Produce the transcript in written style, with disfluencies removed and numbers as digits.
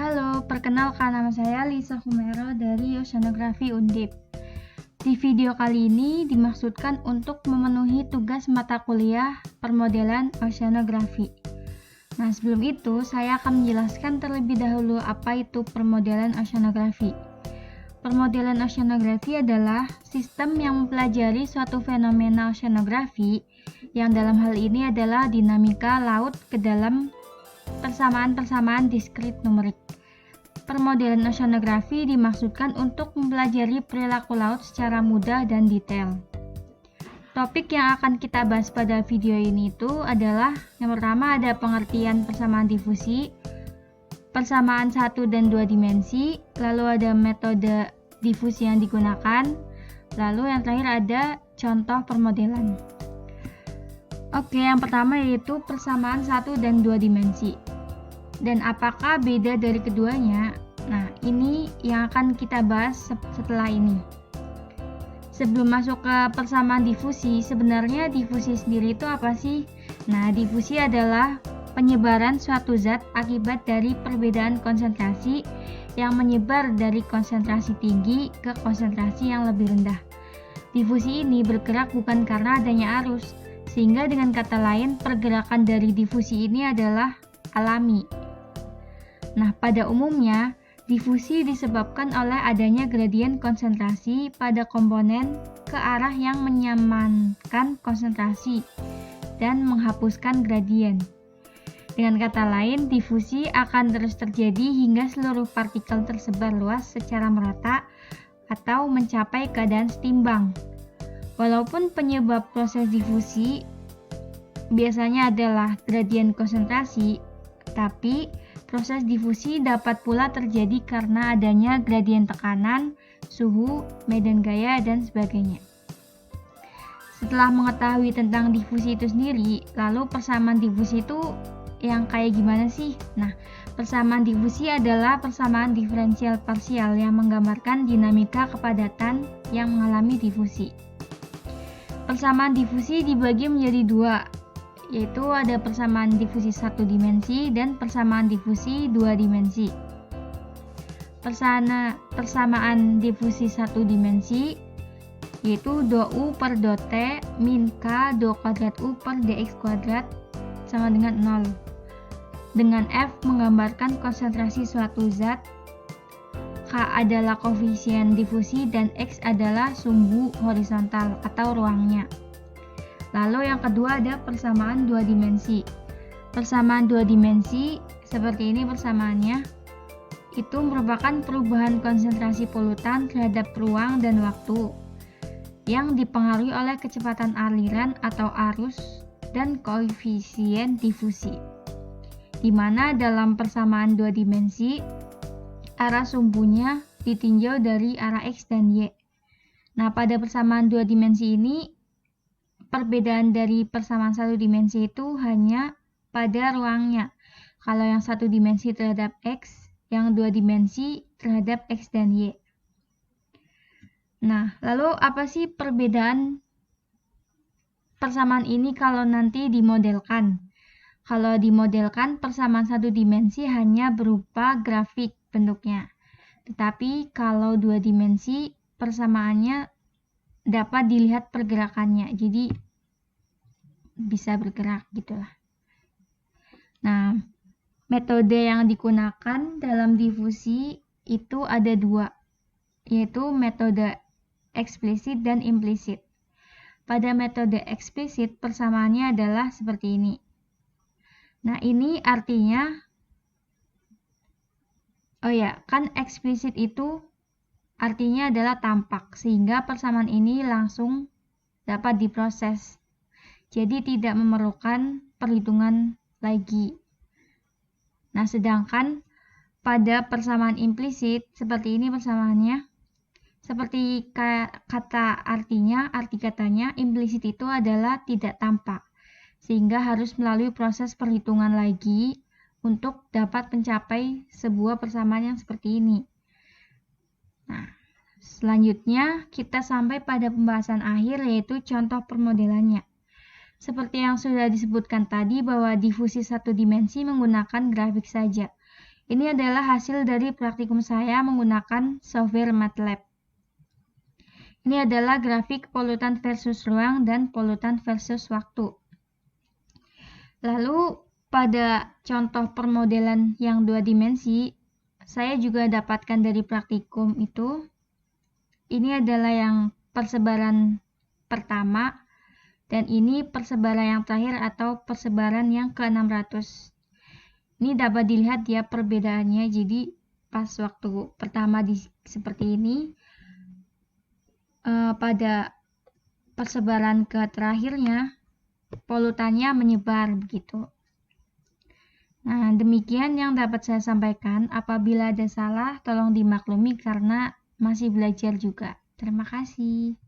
Halo, perkenalkan nama saya Lisa Humero dari Oceanografi Undip. Di video kali ini dimaksudkan untuk memenuhi tugas mata kuliah permodelan oceanografi. Nah, sebelum itu saya akan menjelaskan terlebih dahulu apa itu permodelan oceanografi. Permodelan oceanografi adalah sistem yang mempelajari suatu fenomena oceanografi yang dalam hal ini adalah dinamika laut ke dalam persamaan-persamaan diskrit numerik. Permodelan oceanografi dimaksudkan untuk mempelajari perilaku laut secara mudah dan detail. Topik yang akan kita bahas pada video ini itu adalah yang pertama ada pengertian persamaan difusi, persamaan 1 dan 2 dimensi, lalu ada metode difusi yang digunakan, lalu yang terakhir ada contoh permodelan. Oke, yang pertama yaitu persamaan 1 dan 2 dimensi. Dan apakah beda dari keduanya? Nah, ini yang akan kita bahas setelah ini. Sebelum masuk ke persamaan difusi, sebenarnya difusi sendiri itu apa sih? Nah, difusi adalah penyebaran suatu zat akibat dari perbedaan konsentrasi yang menyebar dari konsentrasi tinggi ke konsentrasi yang lebih rendah. Difusi ini bergerak bukan karena adanya arus, sehingga dengan kata lain pergerakan dari difusi ini adalah alami. Nah, pada umumnya difusi disebabkan oleh adanya gradien konsentrasi pada komponen ke arah yang menyamankan konsentrasi dan menghapuskan gradien. Dengan kata lain, difusi akan terus terjadi hingga seluruh partikel tersebar luas secara merata atau mencapai keadaan setimbang. Walaupun penyebab proses difusi biasanya adalah gradien konsentrasi, tapi proses difusi dapat pula terjadi karena adanya gradien tekanan, suhu, medan gaya, dan sebagainya. Setelah mengetahui tentang difusi itu sendiri, lalu persamaan difusi itu yang kayak gimana sih? Nah, persamaan difusi adalah persamaan diferensial parsial yang menggambarkan dinamika kepadatan yang mengalami difusi. Persamaan difusi dibagi menjadi dua, yaitu ada persamaan difusi 1 dimensi dan persamaan difusi 2 dimensi. Persamaan difusi 1 dimensi yaitu do U per do T min K do kuadrat U per dx kuadrat sama dengan 0. Dengan F menggambarkan konsentrasi suatu zat, K adalah koefisien difusi dan X adalah sumbu horizontal atau ruangnya. Lalu yang kedua ada persamaan 2 dimensi. Persamaan 2 dimensi seperti ini persamaannya. Itu merupakan perubahan konsentrasi polutan terhadap ruang dan waktu yang dipengaruhi oleh kecepatan aliran atau arus dan koefisien difusi. Di mana dalam persamaan 2 dimensi arah sumbunya ditinjau dari arah X dan Y. Nah, pada persamaan 2 dimensi ini perbedaan dari persamaan 1 dimensi itu hanya pada ruangnya. Kalau yang 1 dimensi terhadap X, yang 2 dimensi terhadap X dan Y. Nah, lalu apa sih perbedaan persamaan ini kalau nanti dimodelkan? Kalau dimodelkan, persamaan 1 dimensi hanya berupa grafik bentuknya. Tetapi kalau 2 dimensi, persamaannya dapat dilihat pergerakannya, jadi bisa bergerak gitulah. Nah, metode yang digunakan dalam difusi itu ada dua, yaitu metode eksplisit dan implisit. Pada metode eksplisit persamaannya adalah seperti ini. Nah, ini artinya kan eksplisit itu artinya adalah tampak, sehingga persamaan ini langsung dapat diproses. Jadi tidak memerlukan perhitungan lagi. Nah, sedangkan pada persamaan implisit seperti ini persamaannya. Seperti arti katanya implisit itu adalah tidak tampak, sehingga harus melalui proses perhitungan lagi untuk dapat mencapai sebuah persamaan yang seperti ini. Nah, selanjutnya kita sampai pada pembahasan akhir, yaitu contoh permodelannya. Seperti yang sudah disebutkan tadi bahwa difusi 1 dimensi menggunakan grafik saja. Ini adalah hasil dari praktikum saya menggunakan software MATLAB. Ini adalah grafik polutan versus ruang dan polutan versus waktu. Lalu pada contoh permodelan yang 2 dimensi, saya juga dapatkan dari praktikum itu. Ini adalah yang persebaran pertama, dan ini persebaran yang terakhir atau persebaran yang ke-600. Ini dapat dilihat ya perbedaannya. Jadi pas waktu pertama seperti ini, pada persebaran ke terakhirnya polutannya menyebar begitu. Nah, demikian yang dapat saya sampaikan. Apabila ada salah, tolong dimaklumi karena masih belajar juga. Terima kasih.